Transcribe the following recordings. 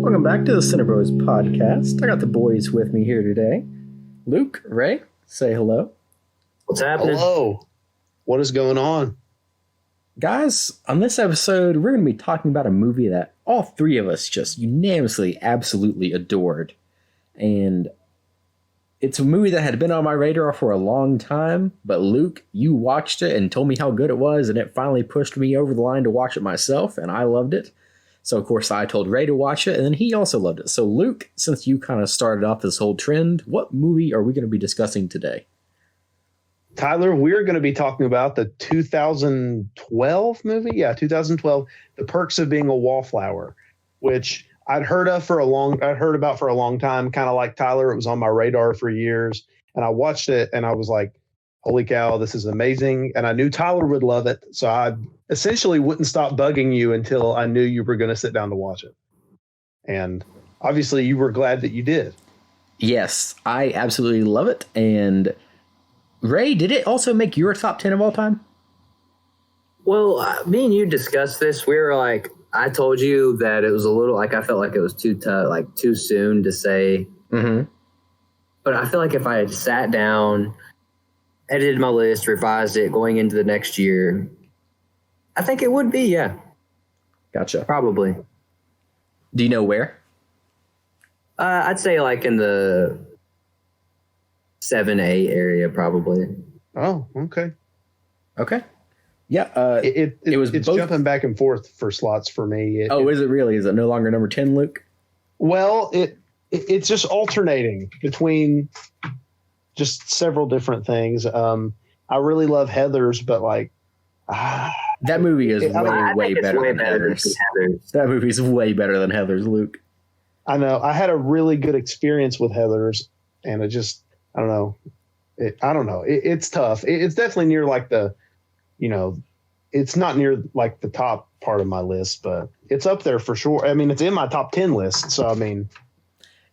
Welcome back to the Cinebros podcast. I got the boys with me here today. Luke, Ray, say hello. What's happening? Hello. What is going on? Guys, on this episode, we're going to be talking about a movie that all three of us just unanimously, absolutely adored. And it's a movie that had been on my radar for a long time, but Luke, you watched it and told me how good it was, and it finally pushed me over the line to watch it myself, and I loved it. So, of course, I told Ray to watch it, and then he also loved it. So, Luke, since you kind of started off this whole trend, what movie are we going to be discussing today? Tyler, we're going to be talking about the 2012 movie. Yeah, 2012, The Perks of Being a Wallflower, which I'd heard about for a long time, kind of like Tyler. It was on my radar for years, and I watched it, and I was like, holy cow, this is amazing. And I knew Tyler would love it, so I essentially wouldn't stop bugging you until I knew you were going to sit down to watch it. And obviously, you were glad that you did. Yes, I absolutely love it. And Ray, did it also make your top 10 of all time? Well, me and you discussed this. We were like, I told you that it was a little like I felt like it was too tough, like too soon to say. Mm-hmm. But I feel like if I had sat down, edited my list, revised it going into the next year, I think it would be, yeah. Gotcha. Probably. Do you know where? I'd say like in the 7-8 area, probably. Oh, okay. Okay. Yeah. It's both jumping back and forth for slots for me. Is it really? Is it no longer number 10, Luke? Well, it's just alternating between just several different things. I really love Heathers, but like that movie is way better than Heathers. That movie's way better than Heathers, Luke. I know. I had a really good experience with Heathers, and it just I don't know. It's tough. It's definitely near like it's not near like the top part of my list, but it's up there for sure. I mean, it's in my top 10 list. So, I mean,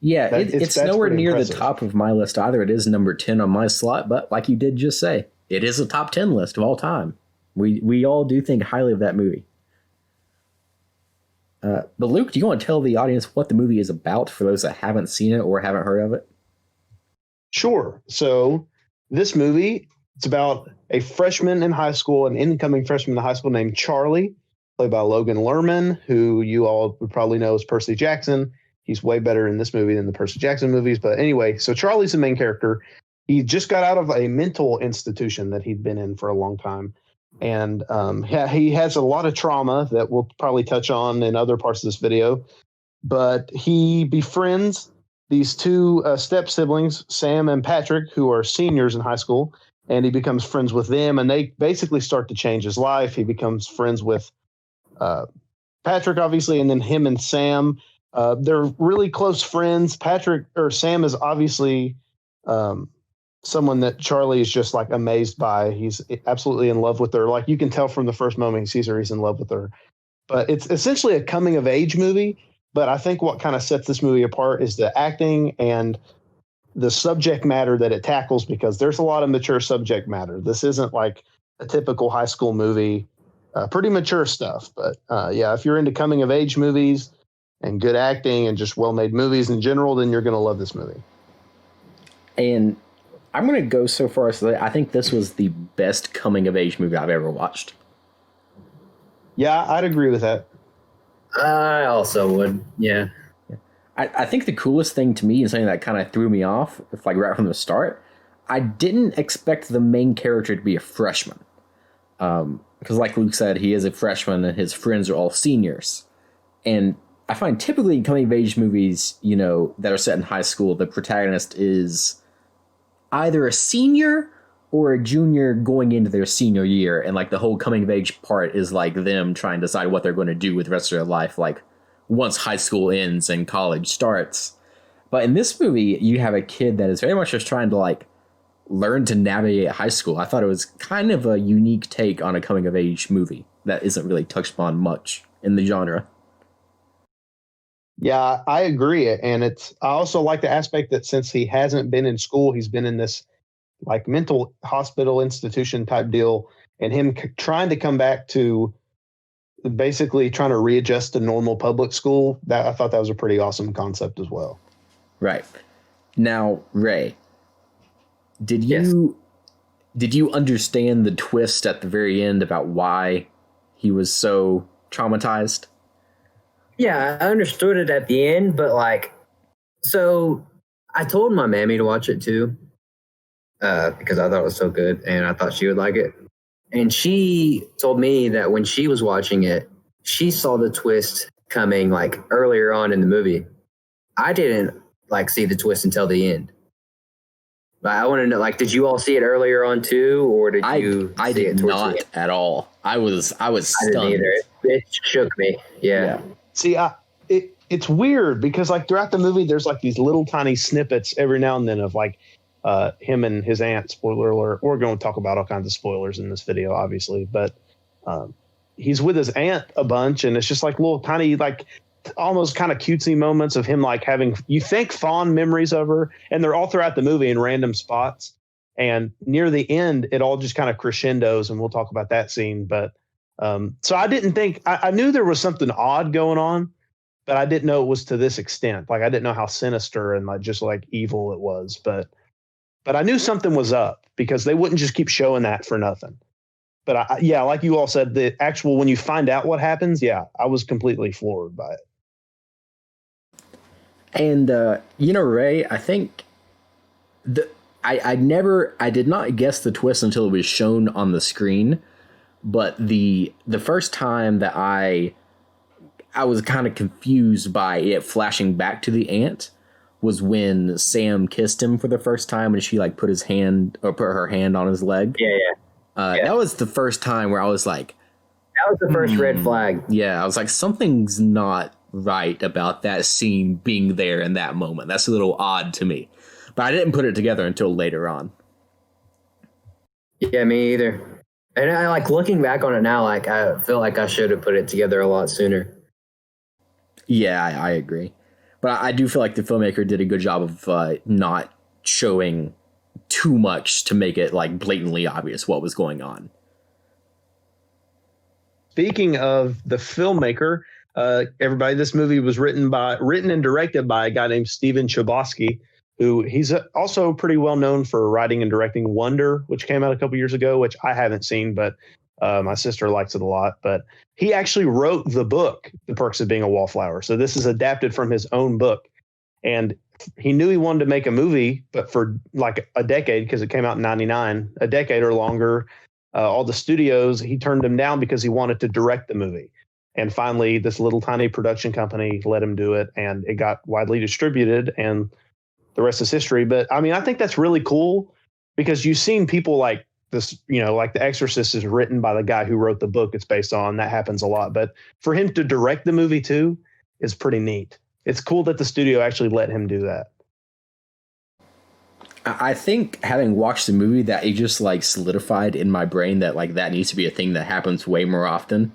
yeah, it's nowhere near impressive. The top of my list either. It is number 10 on my slot, but like you did just say, it is a top 10 list of all time. We all do think highly of that movie. But Luke, do you want to tell the audience what the movie is about for those that haven't seen it or haven't heard of it? Sure. So this movie, it's about a freshman in high school, an incoming freshman in high school named Charlie, played by Logan Lerman, who you all would probably know as Percy Jackson. He's way better in this movie than the Percy Jackson movies. But anyway, so Charlie's the main character. He just got out of a mental institution that he'd been in for a long time. And he has a lot of trauma that we'll probably touch on in other parts of this video. But he befriends these two step siblings, Sam and Patrick, who are seniors in high school, and he becomes friends with them, and they basically start to change his life. He becomes friends with Patrick, obviously, and then him and Sam. They're really close friends. Sam is obviously someone that Charlie is just like amazed by. He's absolutely in love with her. Like you can tell from the first moment he sees her, he's in love with her. But it's essentially a coming of age movie. But I think what kind of sets this movie apart is the acting and the subject matter that it tackles, because there's a lot of mature subject matter. This isn't like a typical high school movie, pretty mature stuff. But yeah, if you're into coming of age movies and good acting and just well-made movies in general, then you're going to love this movie. And I'm going to go so far as to say I think this was the best coming of age movie I've ever watched. Yeah, I'd agree with that. I also would, yeah. I think the coolest thing to me and something that kind of threw me off, like right from the start, I didn't expect the main character to be a freshman. Because like Luke said, he is a freshman and his friends are all seniors. And I find typically in coming of age movies, that are set in high school, the protagonist is either a senior or a junior going into their senior year. And like the whole coming of age part is like them trying to decide what they're going to do with the rest of their life. Like once high school ends and college starts. But in this movie, you have a kid that is very much just trying to like learn to navigate high school. I thought it was kind of a unique take on a coming of age movie that isn't really touched upon much in the genre. Yeah, I agree. And I also like the aspect that since he hasn't been in school, he's been in this like mental hospital institution type deal, and him trying to come back to basically trying to readjust to normal public school. That I thought that was a pretty awesome concept as well. Right. Now, Ray, did you understand the twist at the very end about why he was so traumatized? Yeah, I understood it at the end, but like, so I told my mammy to watch it too, because I thought it was so good and I thought she would like it. And she told me that when she was watching it, she saw the twist coming like earlier on in the movie. I didn't like see the twist until the end. But I want to know, like, did you all see it earlier on too, or did you? I see did it not at all. I was stunned. I didn't either. It shook me. Yeah. See, it's weird because like throughout the movie, there's like these little tiny snippets every now and then of like him and his aunt. Spoiler alert. We're going to talk about all kinds of spoilers in this video, obviously, but he's with his aunt a bunch, and it's just like little tiny like almost kind of cutesy moments of him like having, you think, fond memories of her, and they're all throughout the movie in random spots. And near the end, it all just kind of crescendos, and we'll talk about that scene. But so I didn't think, I knew there was something odd going on, but I didn't know it was to this extent. Like I didn't know how sinister and like just like evil it was, but I knew something was up because they wouldn't just keep showing that for nothing. But yeah, like you all said, the actual, when you find out what happens, yeah, I was completely floored by it. And Ray, I think I did not guess the twist until it was shown on the screen. But the first time that I was kind of confused by it flashing back to the aunt was when Sam kissed him for the first time and she like put her hand on his leg. Yeah. That was the first time where I was like, that was the first red flag. Yeah, I was like, something's not right about that scene being there in that moment. That's a little odd to me. But I didn't put it together until later on. Yeah, me either. And I like looking back on it now, like I feel like I should have put it together a lot sooner. Yeah, I agree. But I do feel like the filmmaker did a good job of not showing too much to make it like blatantly obvious what was going on. Speaking of the filmmaker, everybody, this movie was written and directed by a guy named Steven Chbosky, who he's also pretty well known for writing and directing Wonder, which came out a couple years ago, which I haven't seen, but my sister likes it a lot. But he actually wrote the book, The Perks of Being a Wallflower. So this is adapted from his own book. And he knew he wanted to make a movie, but for like a decade, because it came out in 99, a decade or longer, all the studios, he turned them down because he wanted to direct the movie. And finally, this little tiny production company let him do it, and it got widely distributed, and the rest is history. But I mean, I think that's really cool because you've seen people like this, like The Exorcist is written by the guy who wrote the book it's based on. That happens a lot. But for him to direct the movie too is pretty neat. It's cool that the studio actually let him do that. I think having watched the movie, that it just like solidified in my brain that like that needs to be a thing that happens way more often,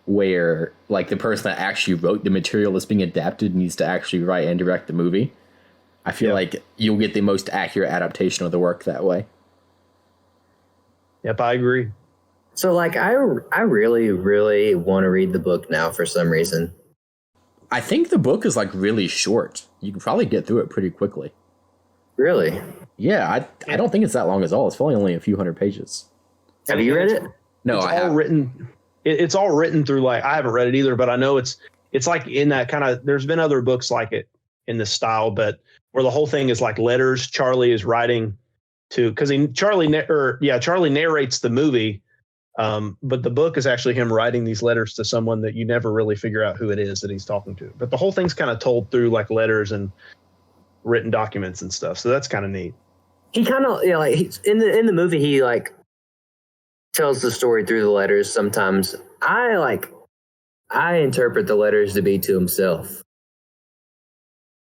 where like the person that actually wrote the material that's being adapted needs to actually write and direct the movie. I feel like you'll get the most accurate adaptation of the work that way. Yep, I agree. So like I really, really want to read the book now for some reason. I think the book is like really short. You can probably get through it pretty quickly. Really? Yeah, I don't think it's that long at all. It's probably only a few hundred pages. Have you read it? No, I haven't. It's all written through like, I haven't read it either, but I know it's like in that kind of, there's been other books like it in this style, but where the whole thing is like letters Charlie is writing to, because Charlie narrates the movie, but the book is actually him writing these letters to someone that you never really figure out who it is that he's talking to. But the whole thing's kind of told through like letters and written documents and stuff. So that's kind of neat. He kind of, like he's in the movie, he like tells the story through the letters. Sometimes I interpret the letters to be to himself.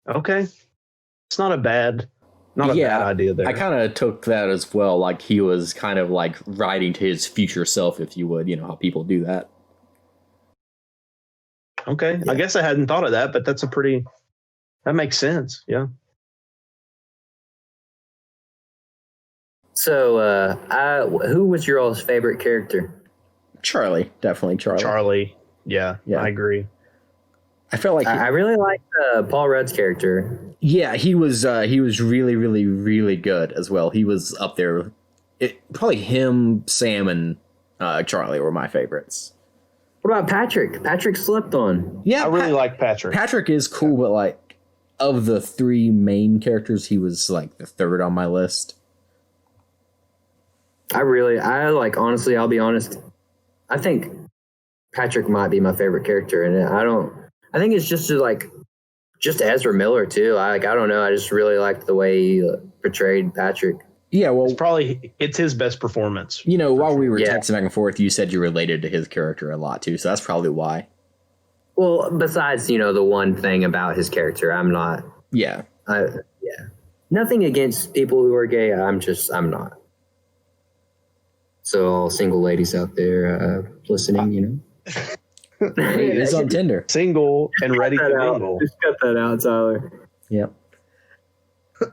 Okay. It's not a bad idea there. I kind of took that as well. Like he was kind of like writing to his future self, if you would, how people do that. Okay. Yeah. I guess I hadn't thought of that, but that makes sense. Yeah. So, who was your all's favorite character? Charlie, definitely Charlie. Charlie. Yeah, Yeah. I agree. I felt like I really liked Paul Rudd's character. yeah, he was really, really, really good as well. He was up there. Probably him, Sam, and Charlie were my favorites. What about Patrick? Patrick slept on. Yeah, I really like Patrick. Patrick is cool, but like of the three main characters, he was like the third on my list. Honestly, I'll be honest. I think Patrick might be my favorite character in it. I think it's just Ezra Miller too. I don't know. I just really liked the way he portrayed Patrick. Yeah, well, It's his best performance. While we were Yeah. texting back and forth, you said you related to his character a lot too, so that's probably why. Well, besides, the one thing about his character, I'm not. Yeah. Nothing against people who are gay. I'm not. So all single ladies out there listening, Hey, it's on Tinder. Single and ready to mingle. Just cut that out, Tyler. Yep.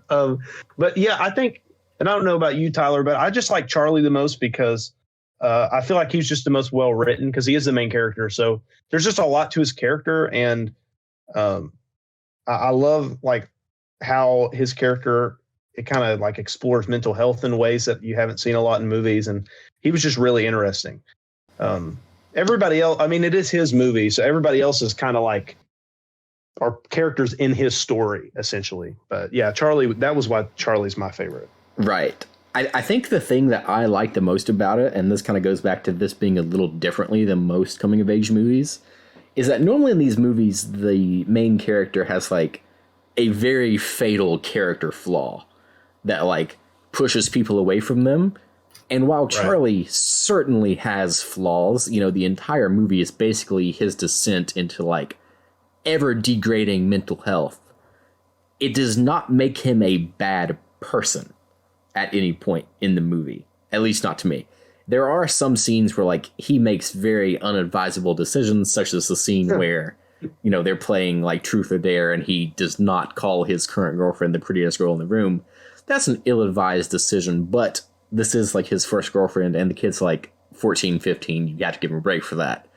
But yeah, I think, and I don't know about you, Tyler, but I just like Charlie the most because I feel like he's just the most well written because he is the main character. So there's just a lot to his character, and I love like how his character, it kind of like explores mental health in ways that you haven't seen a lot in movies, and he was just really interesting. Everybody else, I mean, it is his movie, so everybody else is kind of like are characters in his story essentially. But yeah, Charlie, that was why Charlie's my favorite. Right. I think the thing that I like the most about it, and this kind of goes back to this being a little differently than most coming of age movies, is that normally in these movies, the main character has like a very fatal character flaw that like pushes people away from them. And while Charlie certainly has flaws, the entire movie is basically his descent into like ever degrading mental health. It does not make him a bad person at any point in the movie, at least not to me. There are some scenes where like he makes very unadvisable decisions, such as the scene where, they're playing like truth or dare and he does not call his current girlfriend the prettiest girl in the room. That's an ill-advised decision, but this is like his first girlfriend and the kid's like 14, 15. You got to give him a break for that.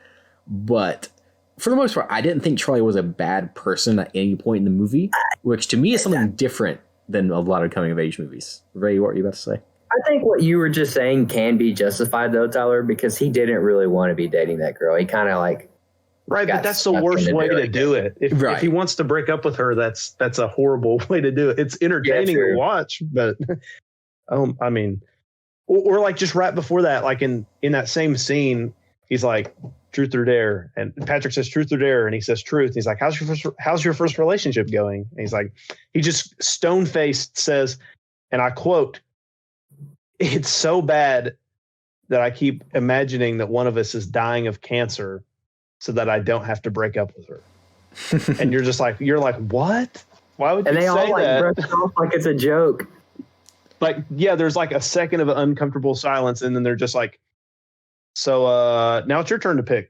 But for the most part, I didn't think Charlie was a bad person at any point in the movie, which to me is something different than a lot of coming of age movies. Ray, what were you about to say? I think what you were just saying can be justified though, Tyler, because he didn't really want to be dating that girl. He kind of like but that's the worst way to do it. If he wants to break up with her, that's a horrible way to do it. It's entertaining to watch, but I mean, or like just right before that, like in that same scene, he's like, truth or dare, and Patrick says truth or dare, and he says truth. He's like, how's your first relationship going? And he's like, he just stone-faced says, and I quote, "It's so bad that I keep imagining that one of us is dying of cancer so that I don't have to break up with her." And you're like, what? Why would you say that? And they all like brush it off like it's a joke. Like, yeah, there's like a second of an uncomfortable silence, and then they're just like, so now it's your turn to pick.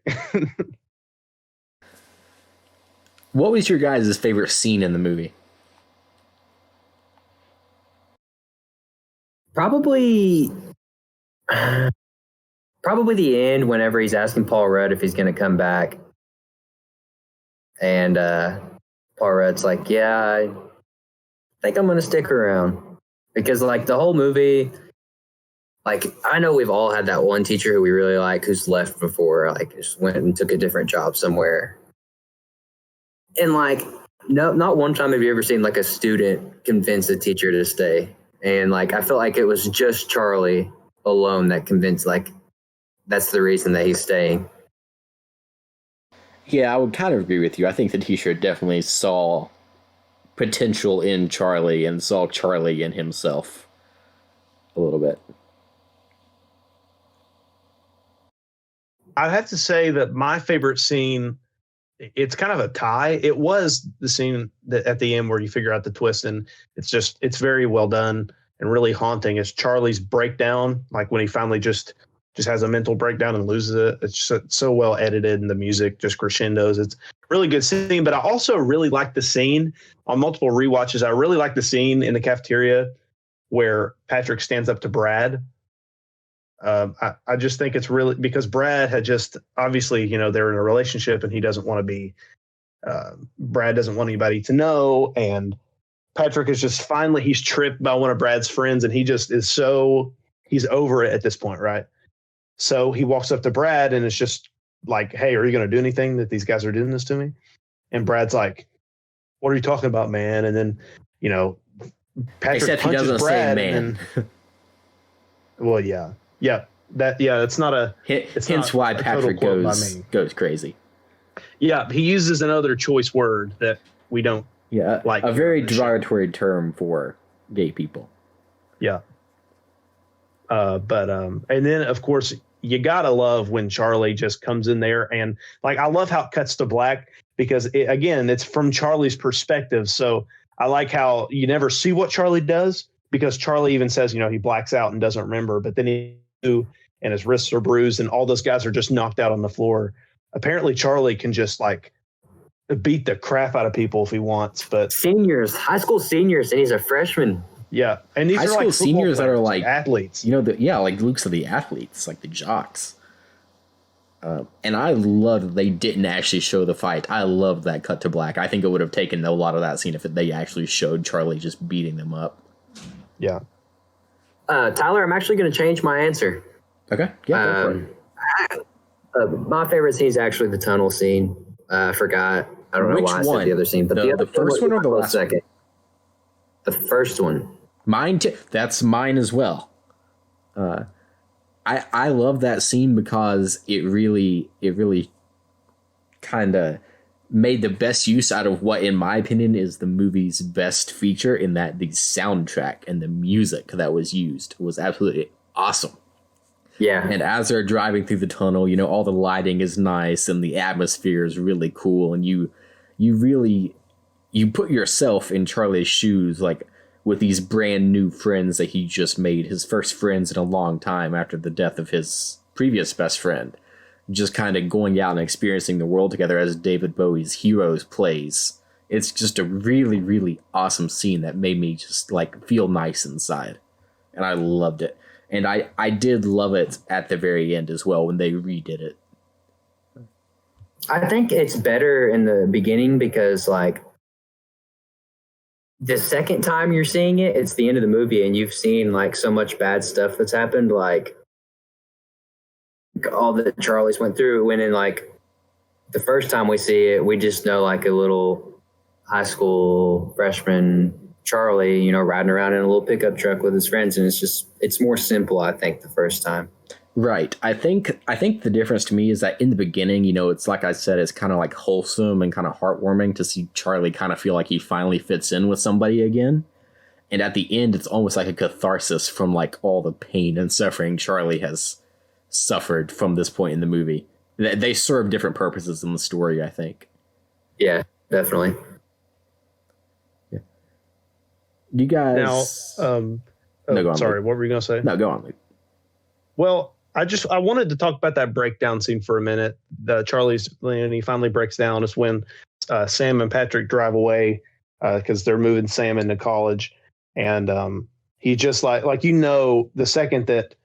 What was your guys' favorite scene in the movie? Probably the end, whenever he's asking Paul Rudd if he's going to come back. And Paul Rudd's like, yeah, I think I'm going to stick around. Because like the whole movie, like I know we've all had that one teacher who we really like who's left before, like just went and took a different job somewhere. And like, no, not one time have you ever seen like a student convince a teacher to stay. And like, I felt like it was just Charlie alone that convinced, like, that's the reason that he's staying. Yeah, I would kind of agree with you. I think the teacher definitely saw potential in Charlie and saw Charlie in himself a little bit. I'd have to say that my favorite scene, it's kind of a tie. It was the scene that at the end where you figure out the twist, and it's very well done and really haunting. It's Charlie's breakdown, like when he finally just has a mental breakdown and loses it. It's so well edited, and the music just crescendos. It's a really good scene. But I also really like the scene on multiple rewatches. I really like the scene in the cafeteria where Patrick stands up to Brad. I just think it's really because Brad had just obviously, they're in a relationship and he doesn't want to be, Brad doesn't want anybody to know. And Patrick is just finally, he's tripped by one of Brad's friends and he just is he's over it at this point. Right. So he walks up to Brad and it's just like, hey, are you going to do anything that these guys are doing this to me? And Brad's like, what are you talking about, man? And then, Patrick Except punches he doesn't Brad. say man. Well, yeah. Yeah. It's not a. Hence why Patrick goes crazy. Yeah, he uses another choice word that we don't. Yeah, like a very derogatory term for gay people. Yeah. But and then of course you gotta love when Charlie just comes in there and like I love how it cuts to black because it's from Charlie's perspective. So I like how you never see what Charlie does because Charlie even says he blacks out and doesn't remember, but then and his wrists are bruised and all those guys are just knocked out on the floor. Apparently Charlie can just like beat the crap out of people if he wants, but high school seniors, and he's a freshman. Yeah, and these high are school like seniors that are like athletes. Like Luke's are the athletes, like the jocks. And I love that they didn't actually show the fight. I love that cut to black. I think it would have taken a lot of that scene if they actually showed Charlie just beating them up. Yeah. Tyler, I'm actually going to change my answer. Okay. Yeah. Go for it. My favorite scene is actually the tunnel scene. I forgot. I don't know why I said the other scene, but the first one or the last second. The first one. Mine too. That's mine as well. I love that scene because it really kind of made the best use out of what, in my opinion, is the movie's best feature in that the soundtrack and the music that was used was absolutely awesome. Yeah. And as they're driving through the tunnel, all the lighting is nice and the atmosphere is really cool. And you put yourself in Charlie's shoes, like with these brand new friends that he just made, his first friends in a long time after the death of his previous best friend, just kind of going out and experiencing the world together as David Bowie's Heroes plays. It's just a really, really awesome scene that made me just like feel nice inside. And I loved it. And I did love it at the very end as well when they redid it. I think it's better in the beginning because, like, the second time you're seeing it, it's the end of the movie and you've seen, like, so much bad stuff that's happened, like, all that Charlie's went through. When in, like, the first time we see it, we just know, like, a little high school freshman Charlie, riding around in a little pickup truck with his friends, and it's more simple, I think, the first time. Right. I think the difference to me is that in the beginning, it's like I said, it's kind of like wholesome and kind of heartwarming to see Charlie kind of feel like he finally fits in with somebody again. And at the end, it's almost like a catharsis from like all the pain and suffering Charlie has suffered from this point in the movie. They serve different purposes in the story, I think. Yeah, definitely. You guys now, no, go on, sorry, Luke. what were you going to say? No, go on, Luke. Well, I wanted to talk about that breakdown scene for a minute. When he finally breaks down is when Sam and Patrick drive away because they're moving Sam into college. And he just the second that,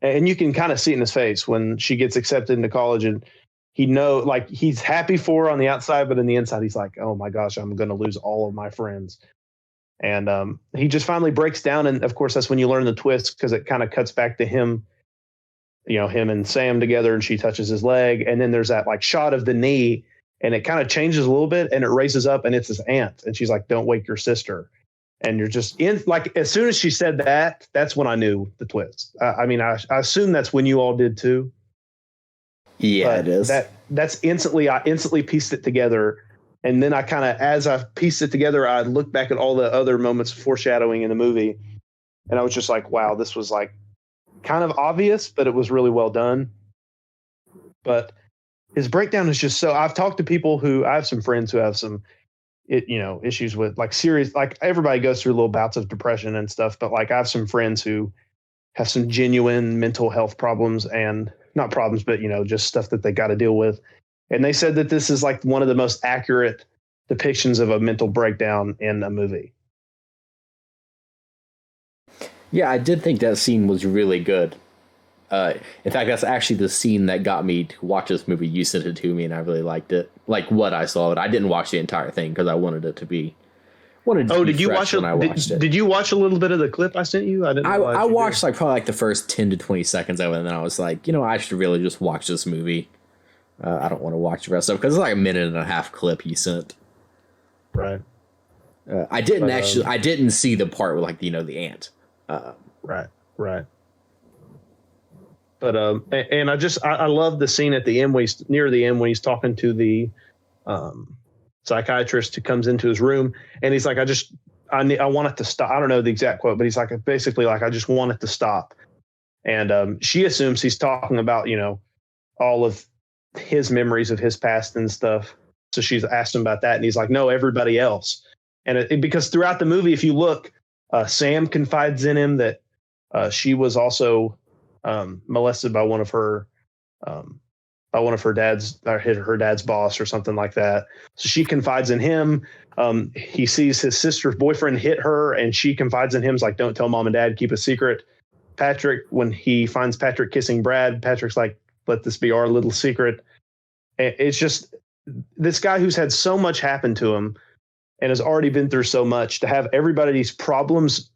and you can kind of see it in his face when she gets accepted into college and he's happy for her on the outside, but in the inside, he's like, oh my gosh, I'm going to lose all of my friends. And he just finally breaks down. And of course, that's when you learn the twist because it kind of cuts back to him, him and Sam together and she touches his leg. And then there's that like shot of the knee and it kind of changes a little bit and it raises up and it's his aunt. And she's like, don't wake your sister. And you're just in like, as soon as she said that, that's when I knew the twist. I assume that's when you all did too. Yeah, but it is. I instantly pieced it together. And then as I pieced it together, I looked back at all the other moments of foreshadowing in the movie. And I was just like, wow, this was like kind of obvious, but it was really well done. But his breakdown is just so, I've talked to people I have some friends who have some, issues with like serious, like everybody goes through little bouts of depression and stuff. But like I have some friends who have some genuine mental health problems and not problems, but, just stuff that they got to deal with. And they said that this is like one of the most accurate depictions of a mental breakdown in a movie. Yeah, I did think that scene was really good. In fact, that's actually the scene that got me to watch this movie. You sent it to me, and I really liked it. Like what I saw, but I didn't watch the entire thing because I wanted it to be. Did you watch it? Did you watch a little bit of the clip I sent you? I watched like probably like the first 10 to 20 seconds of it, and then I was like, I should really just watch this movie. I don't want to watch the rest of it because it's like a minute and a half clip he sent. Right. I didn't see the part with like the ant. Right. But and I love the scene at the end near the end when he's talking to the psychiatrist who comes into his room, and he's like, I want it to stop. I don't know the exact quote, but he's like, basically like, I just want it to stop. And she assumes he's talking about all of his memories of his past and stuff. So she's asked him about that, and he's like, no, everybody else. And because throughout the movie, if you look, Sam confides in him that she was also molested by one of her dad's, or her dad's boss or something like that. So she confides in him. He sees his sister's boyfriend hit her, and she confides in him. Is like, don't tell mom and dad, keep a secret. Patrick, when he finds Patrick kissing Brad, Patrick's like, let this be our little secret. It's just this guy who's had so much happen to him and has already been through so much, to have everybody's problems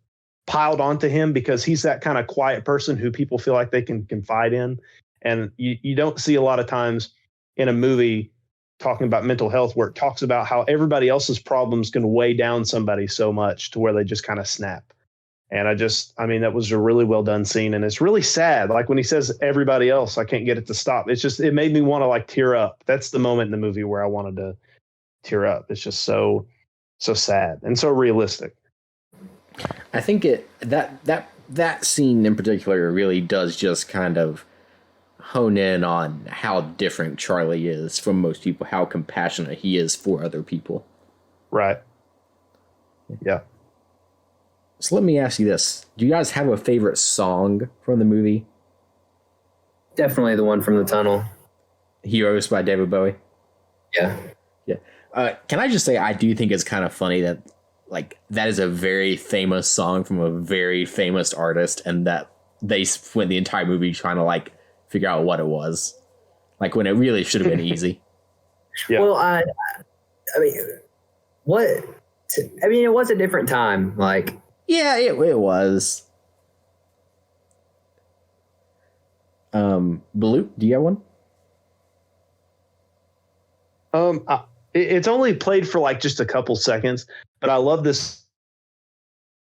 piled onto him because he's that kind of quiet person who people feel like they can confide in. And you don't see a lot of times in a movie talking about mental health where it talks about how everybody else's problems can weigh down somebody so much to where they just kind of snap. And that was a really well done scene. And it's really sad. Like when he says everybody else, I can't get it to stop. It made me want to like tear up. That's the moment in the movie where I wanted to tear up. It's just so sad and so realistic. I think that scene in particular really does just kind of hone in on how different Charlie is from most people, how compassionate he is for other people. Right. Yeah. So let me ask you this. Do you guys have a favorite song from the movie? Definitely the one from the tunnel. Heroes by David Bowie? Yeah. Yeah. Can I just say, I do think it's kind of funny that like that is a very famous song from a very famous artist, and that they spent the entire movie trying to like figure out what it was, like when it really should have been easy. Yeah. Well, I mean, it was a different time. Like, yeah, it was. Blue, do you have one? It's only played for like just a couple seconds, but I love this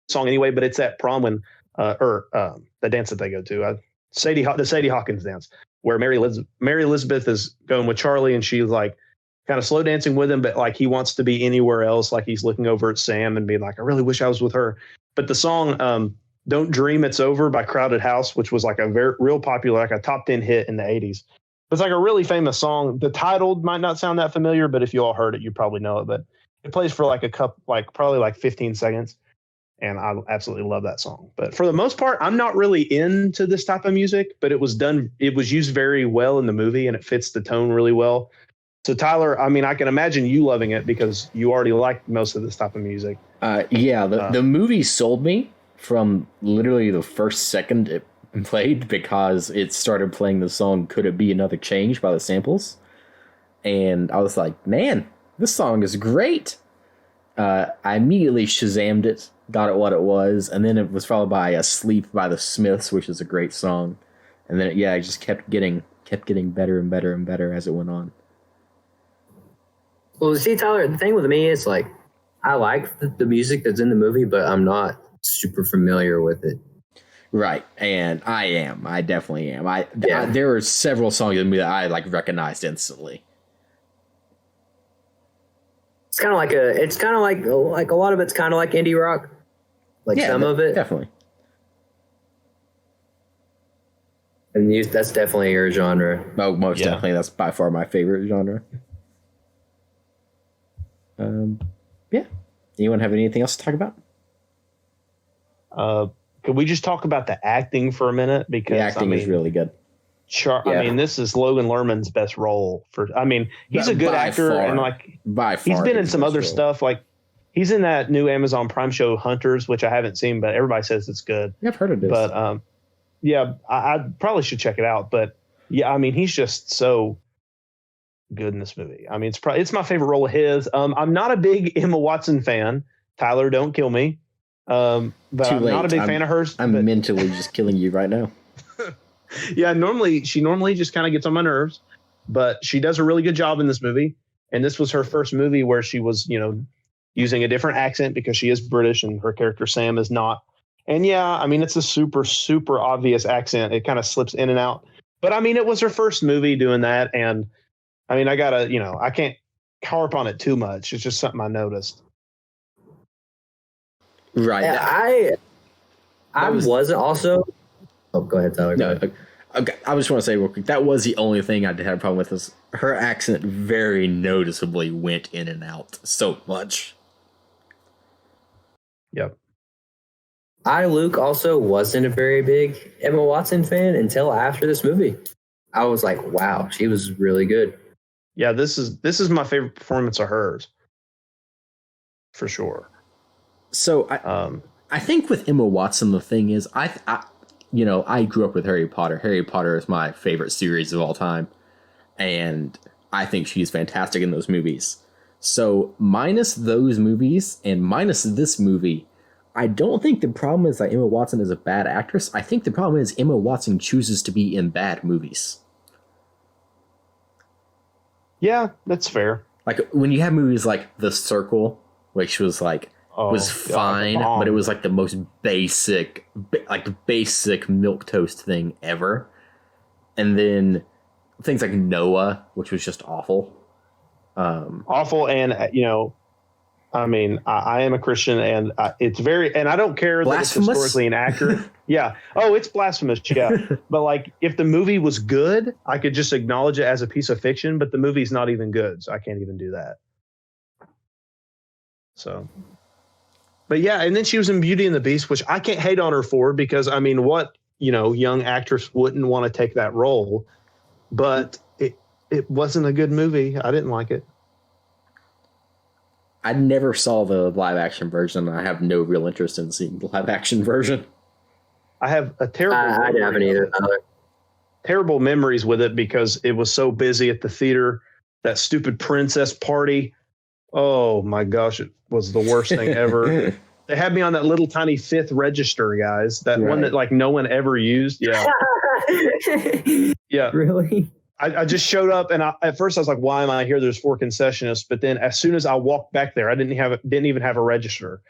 song anyway. But it's at prom when, the dance that they go to, the Sadie Hawkins dance, where Mary Elizabeth is going with Charlie, and she's like kind of slow dancing with him, but like he wants to be anywhere else. Like he's looking over at Sam and being like, I really wish I was with her. But the song, Don't Dream It's Over by Crowded House, which was like a real popular, like a top 10 hit in the 80s. It's like a really famous song. The title might not sound that familiar, but if you all heard it, you probably know it. But it plays for like probably like 15 seconds. And I absolutely love that song. But for the most part, I'm not really into this type of music, but it was used very well in the movie, and it fits the tone really well. So Tyler, I mean, I can imagine you loving it because you already like most of this type of music. The movie sold me from literally the first second it played, because it started playing the song Could It Be Another Change by the Samples. And I was like, man, this song is great. I immediately Shazammed it, got it what it was, and then it was followed by Asleep by the Smiths, which is a great song. And then it just kept getting better and better and better as it went on. Well, see, Tyler, the thing with me is like, I like the music that's in the movie, but I'm not super familiar with it. Right, and I definitely am. There are several songs in the movie that I like recognized instantly. It's kind of like a lot of it's kind of like indie rock, like some of it. Definitely. And that's definitely your genre. Oh, most definitely. That's by far my favorite genre. Anyone have anything else to talk about? Could we just talk about the acting for a minute? Because the acting is really good. I mean, this is Logan Lerman's best role. He's a good actor, and like by far he's been in some other stuff. Like he's in that new Amazon Prime show Hunters, which I haven't seen, but everybody says it's good. I've heard of this. But I probably should check it out. But yeah, I mean, he's just so good in this movie. I mean, it's my favorite role of his. I'm not a big Emma Watson fan. Tyler, don't kill me. But Too I'm late. not a big fan of hers. I'm mentally just killing you right now. Yeah, she normally just kind of gets on my nerves, but she does a really good job in this movie. And this was her first movie where she was, using a different accent because she is British and her character Sam is not. And yeah, I mean, it's a super, super obvious accent. It kind of slips in and out. But I mean, it was her first movie doing that. And I mean, I can't harp on it too much. It's just something I noticed. Right. I wasn't also. Oh, go ahead, Tyler. No, okay. I just want to say real quick, that was the only thing I did have a problem with is her accent very noticeably went in and out so much. Yep. Luke, also wasn't a very big Emma Watson fan until after this movie. I was like, wow, she was really good. Yeah, this is my favorite performance of hers. For sure. So I think with Emma Watson, the thing is, I grew up with Harry Potter. Harry Potter is my favorite series of all time. And I think she's fantastic in those movies. So minus those movies and minus this movie, I don't think the problem is that Emma Watson is a bad actress. I think the problem is Emma Watson chooses to be in bad movies. Yeah, that's fair. Like when you have movies like The Circle, which was like, was fine, but it was like the most basic milquetoast thing ever. And then things like Noah, which was just awful. Awful, and I mean, I am a Christian, and it's and I don't care that it's historically inaccurate. Yeah. Oh, it's blasphemous. Yeah. But like, if the movie was good, I could just acknowledge it as a piece of fiction. But the movie's not even good, so I can't even do that. So. But yeah, and then she was in Beauty and the Beast, which I can't hate on her for because, I mean, what, young actress wouldn't want to take that role? But it wasn't a good movie. I didn't like it. I never saw the live action version. I have no real interest in seeing the live action version. I have a terrible I haven't either. Terrible memories with it because it was so busy at the theater. That stupid princess party. Oh my gosh, it was the worst thing ever. They had me on that little tiny fifth register, guys. That one that like no one ever used. Yeah. Yeah. Really? I just showed up and at first I was like, why am I here? There's 4 concessionists. But then as soon as I walked back there, I didn't even have a register.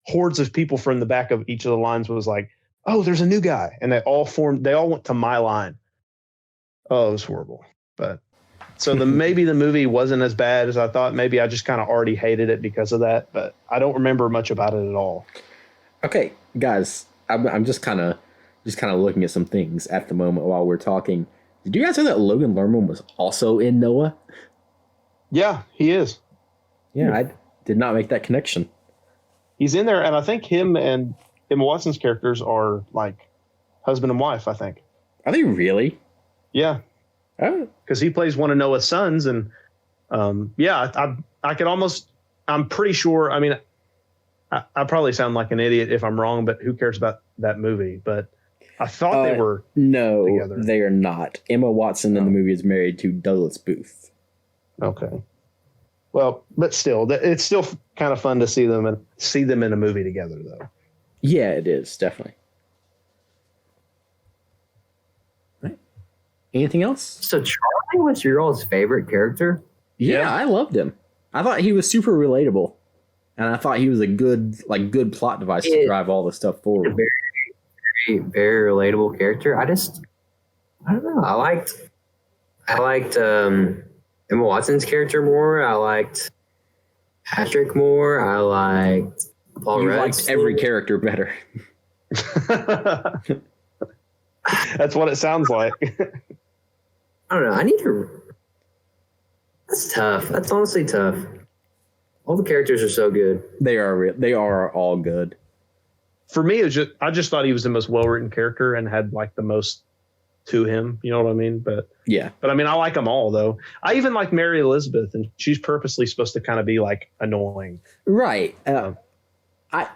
Hordes of people from the back of each of the lines was like, oh, there's a new guy. And they all went to my line. Oh, it was horrible. But so maybe the movie wasn't as bad as I thought. Maybe I just kind of already hated it because of that, but I don't remember much about it at all. Okay, guys, I'm just kind of looking at some things at the moment while we're talking. Did you guys know that Logan Lerman was also in Noah? Yeah, he is. Yeah, I did not make that connection. He's in there, and I think him and Emma Watson's characters are like husband and wife, I think. Are they really? Yeah. Oh. Because he plays one of Noah's sons, and I could almost. I'm pretty sure. I mean, I probably sound like an idiot if I'm wrong, but who cares about that movie? But I thought they were together. They are not. Emma Watson in the movie is married to Douglas Booth. Okay. Well, but still, it's still kind of fun to see them in a movie together, though. Yeah, it is definitely. Anything else? So Charlie was your all's favorite character? Yeah, I loved him. I thought he was super relatable, and I thought he was a good plot device to drive all the stuff forward. A very, very, very relatable character. I don't know. I liked Emma Watson's character more. I liked Patrick more. I liked Paul Rudd. Liked every character better. That's what it sounds like. I don't know. That's tough. That's honestly tough. All the characters are so good. They are all good. For me, I just thought he was the most well-written character and had like the most to him. You know what I mean? But yeah. But I mean, I like them all though. I even like Mary Elizabeth, and she's purposely supposed to kind of be like annoying. Right. I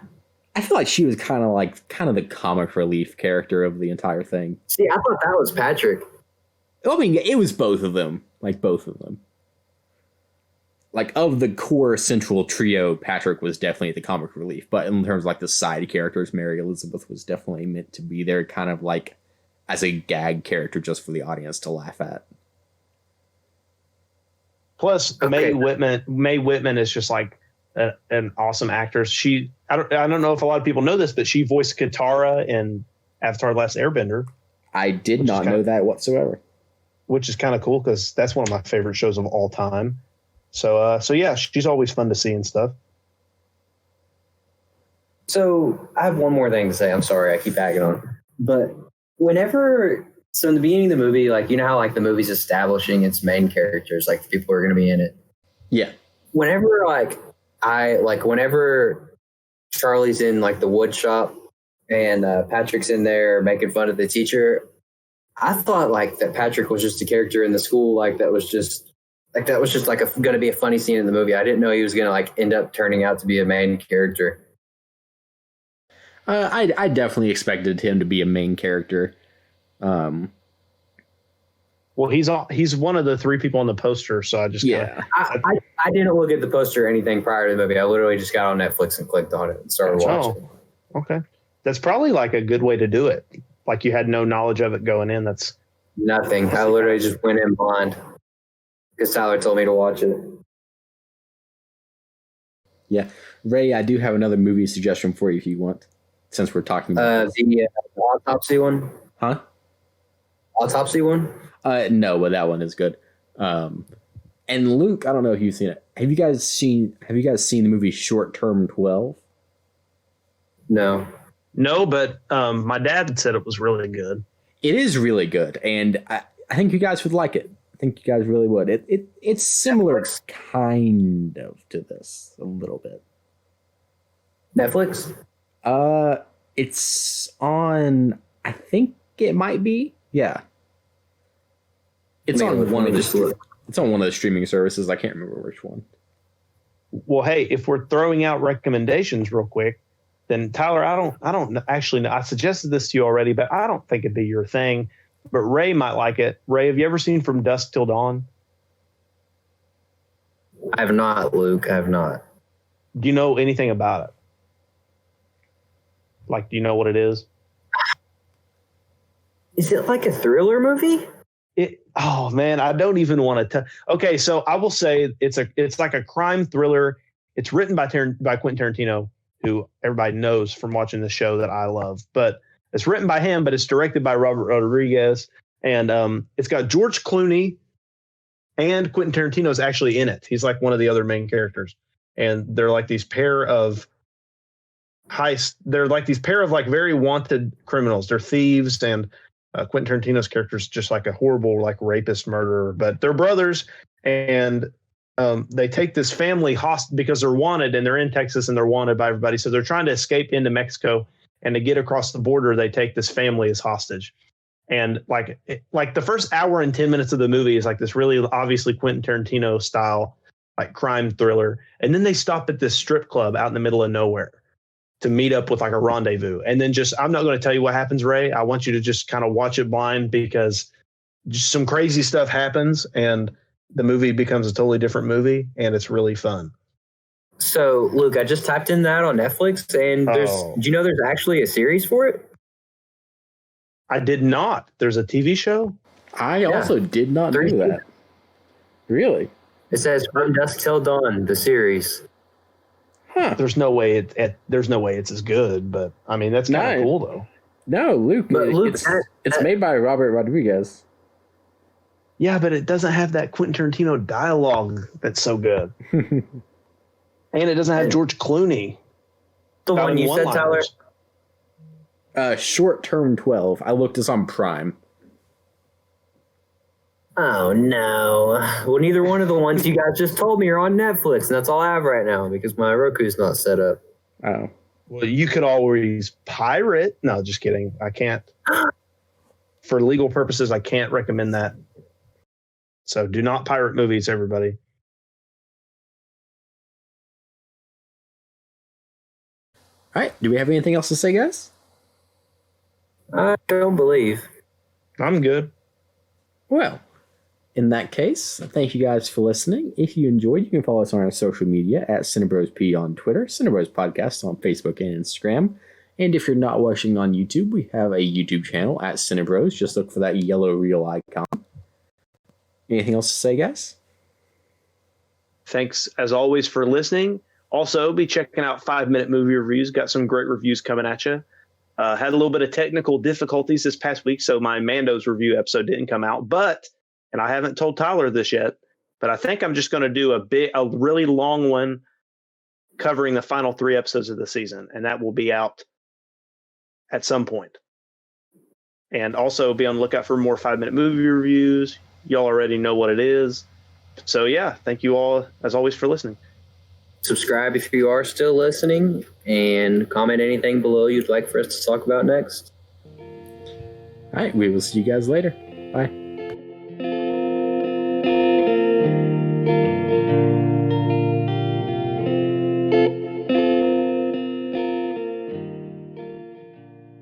I feel like she was kind of the comic relief character of the entire thing. See, I thought that was Patrick. I mean, it was both of them. Like, both of them. Like, of the core central trio, Patrick was definitely the comic relief. But in terms of, like, the side characters, Mary Elizabeth was definitely meant to be there kind of, like, as a gag character just for the audience to laugh at. Plus, okay. Mae Whitman is just, like, an awesome actress. I don't know if a lot of people know this, but she voiced Katara in Avatar: The Last Airbender. I did not know that whatsoever. Which is kind of cool because that's one of my favorite shows of all time. So yeah, she's always fun to see and stuff. So I have one more thing to say. I'm sorry, I keep bagging on. But in the beginning of the movie, like, you know how like the movie's establishing its main characters, like the people who are going to be in it. Yeah. Whenever whenever Charlie's in like the wood shop and Patrick's in there making fun of the teacher, I thought like that Patrick was just a character in the school, like that was just like going to be a funny scene in the movie. I didn't know he was going to like end up turning out to be a main character. I definitely expected him to be a main character. Well, he's one of the three people on the poster, so I just I didn't look at the poster or anything prior to the movie. I literally just got on Netflix and clicked on it and started watching. Okay, that's probably like a good way to do it. Like you had no knowledge of it going in. That's nothing. I literally just went in blind because Tyler told me to watch it. Yeah, Ray, I do have another movie suggestion for you if you want, since we're talking about the autopsy one. Huh? Autopsy one? No, but that one is good. And Luke, I don't know if you've seen it. Have you guys seen the movie Short Term 12? No, but my dad said it was really good. It is really good, and I think you guys would like it. I think you guys really would. It's similar kind of to this a little bit. Netflix? It's on, I think it might be. Yeah. It's on one of the streaming services. I can't remember which one. Well, hey, if we're throwing out recommendations real quick, then Tyler, I don't actually know. I suggested this to you already, but I don't think it'd be your thing. But Ray might like it. Ray, have you ever seen From Dusk Till Dawn? I have not, Luke. I have not. Do you know anything about it? Like, do you know what it is? Is it like a thriller movie? Oh man, I don't even want to. Okay, so I will say it's like a crime thriller. It's written by Quentin Tarantino, who everybody knows from watching the show that I love. But it's written by him, but it's directed by Robert Rodriguez, and it's got George Clooney and Quentin Tarantino is actually in it. He's like one of the other main characters, and they're like these pair of heists. They're like these pair of like very wanted criminals. They're thieves, and Quentin Tarantino's character is just like a horrible like rapist murderer, but they're brothers, and they take this family hostage because they're wanted, and they're in Texas and they're wanted by everybody. So they're trying to escape into Mexico, and to get across the border, they take this family as hostage. And like the first hour and 10 minutes of the movie is like this really obviously Quentin Tarantino style like crime thriller, and then they stop at this strip club out in the middle of nowhere to meet up with like a rendezvous. And then I'm not going to tell you what happens, Ray. I want you to just kind of watch it blind because just some crazy stuff happens and the movie becomes a totally different movie, and it's really fun. So, Luke, I just typed in that on Netflix, and do you know there's actually a series for it? I did not. There's a TV show? I also did not know that. Really? It says From Dusk Till Dawn, the series. Huh. There's no way it's as good, but I mean that's kind of cool though. No, Luke. It's made by Robert Rodriguez. Yeah, but it doesn't have that Quentin Tarantino dialogue that's so good, and it doesn't have George Clooney. The one you said, Tyler. Short Term 12. I looked this on Prime. Oh, no. Well, neither one of the ones you guys just told me are on Netflix, and that's all I have right now because my Roku's not set up. Oh. Well, you could always pirate. No, just kidding. I can't. For legal purposes, I can't recommend that. So do not pirate movies, everybody. All right. Do we have anything else to say, guys? I don't believe. I'm good. Well, in that case, thank you guys for listening. If you enjoyed, you can follow us on our social media at CinebrosP on Twitter, Cinebros Podcast on Facebook and Instagram. And if you're not watching on YouTube, we have a YouTube channel at Cinebros. Just look for that yellow reel icon. Anything else to say, guys? Thanks, as always, for listening. Also, be checking out 5-Minute Movie Reviews. Got some great reviews coming at you. Had a little bit of technical difficulties this past week, so my Mando's review episode didn't come out. And I haven't told Tyler this yet, but I think I'm just going to do a really long one covering the final 3 episodes of the season, and that will be out at some point. And also be on the lookout for more 5-Minute Movie Reviews. Y'all already know what it is. So yeah, thank you all, as always, for listening. Subscribe if you are still listening, and comment anything below you'd like for us to talk about next. All right, we will see you guys later. Bye.